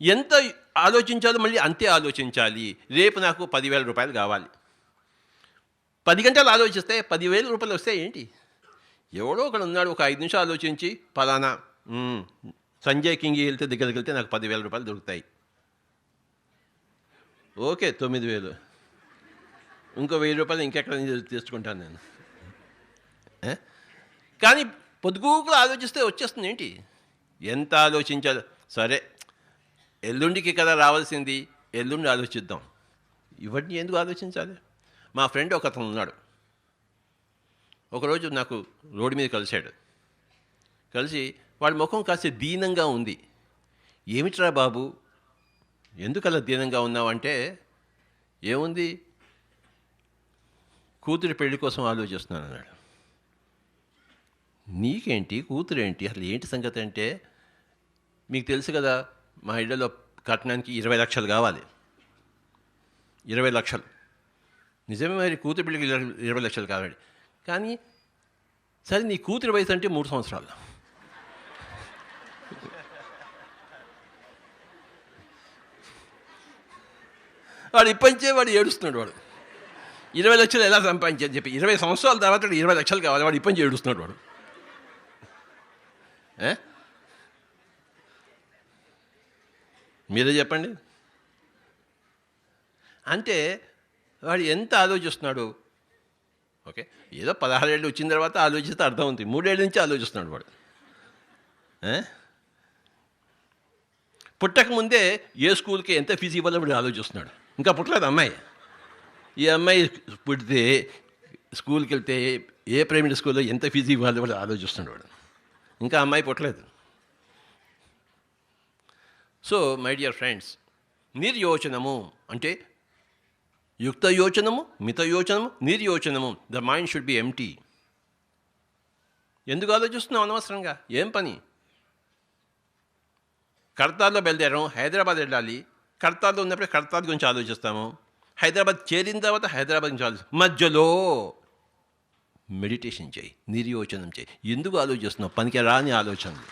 ఎంత ఆలోచించాలో మళ్ళీ అంతే ఆలోచించాలి. రేపు నాకు 10,000 రూపాయలు కావాలి. 10 గంటలు ఆలోచిస్తే 10,000 రూపాయలు వస్తే ఏంటి? ఎవడో ఒకడు ఉన్నాడు, ఒక 5 నిమిషాలు ఆలోచించి పలానా సంజయ్ కింగి వెళ్తే దగ్గరికి వెళ్తే నాకు 10,000 రూపాయలు దొరుకుతాయి. ఓకే, 9,000, ఇంకో 1,000 రూపాయలు ఇంకెక్కడ తీసుకుంటాను నేను. కానీ పొద్దుగూకులు ఆలోచిస్తే వచ్చేస్తుంది ఏంటి? ఎంత ఆలోచించాలి? సరే, ఎల్లుండికి కదా రావాల్సింది, ఎల్లుండి ఆలోచిద్దాం. ఇవన్నీ ఎందుకు ఆలోచించాలి? మా ఫ్రెండ్ ఒక అతను ఉన్నాడు. ఒకరోజు నాకు రోడ్డు మీద కలిశాడు. కలిసి వాడి ముఖం కాస్త దీనంగా ఉంది. ఏమిట్రా బాబు, ఎందుకు అలా దీనంగా ఉన్నావంటే, ఏముంది, కూతురి పెళ్లి కోసం ఆలోచిస్తున్నాను అన్నాడు. నీకేంటి, కూతురేంటి, అసలు ఏంటి సంగతి అంటే, మీకు తెలుసు కదా మా ఇళ్లలో కట్టడానికి 20 లక్షలు కావాలి. 20 లక్షలు నిజమే, మరి కూతురు పెళ్ళికి 20 లక్షలు కావాలి. కానీ సరే, నీ కూతురి వయసు అంటే 3 సంవత్సరాలు. వాడు ఇప్పంచే వాడు ఏడుస్తున్నాడు. వాడు 20 లక్షలు ఎలా సంపాదించని చెప్పి 20 సంవత్సరాల తర్వాత 20 లక్షలు కావాలి. వాడు ఇప్పంచి ఏడుస్తున్నాడు. వాడు మీరే చెప్పండి. అంటే వాడు ఎంత ఆలోచిస్తున్నాడు. ఓకే, ఏదో 16 ఏళ్ళు వచ్చిన తర్వాత ఆలోచిస్తే అర్థం ఉంది. 3 ఏళ్ళ నుంచి ఆలోచిస్తున్నాడు వాడు. పుట్టకముందే ఏ స్కూల్కి ఎంత ఫీజు ఇవ్వాలో వాడు ఆలోచిస్తున్నాడు. ఇంకా పుట్టలేదు అమ్మాయి. ఈ అమ్మాయి పుడితే స్కూల్కి వెళ్తే ఏ ప్రైవేట్ స్కూల్లో ఎంత ఫీజు ఇవ్వాలో వాడు ఆలోచిస్తున్నాడు. వాడు ఇంకా అమ్మాయి పుట్టలేదు. సో మై డియర్ ఫ్రెండ్స్, నిర్యోచనము అంటే యుక్త యోచనము, మిత యోచనము, నిర్యోచనము. The mind should be empty. ఎందుకు ఆలోచిస్తున్నాం అనవసరంగా? ఏం పని? కడతార్లో బయలుదేరాం, హైదరాబాద్ వెళ్ళాలి. కడతార్లో ఉన్నప్పుడే కడతార్ గురించి ఆలోచిస్తాము. హైదరాబాద్ చేరిన తర్వాత హైదరాబాద్ గురించి ఆలోచిస్తాం. మధ్యలో మెడిటేషన్ చేయి, నిర్యోచనం చేయి. ఎందుకు ఆలోచిస్తున్నావు? పనికి రాని ఆలోచనలు.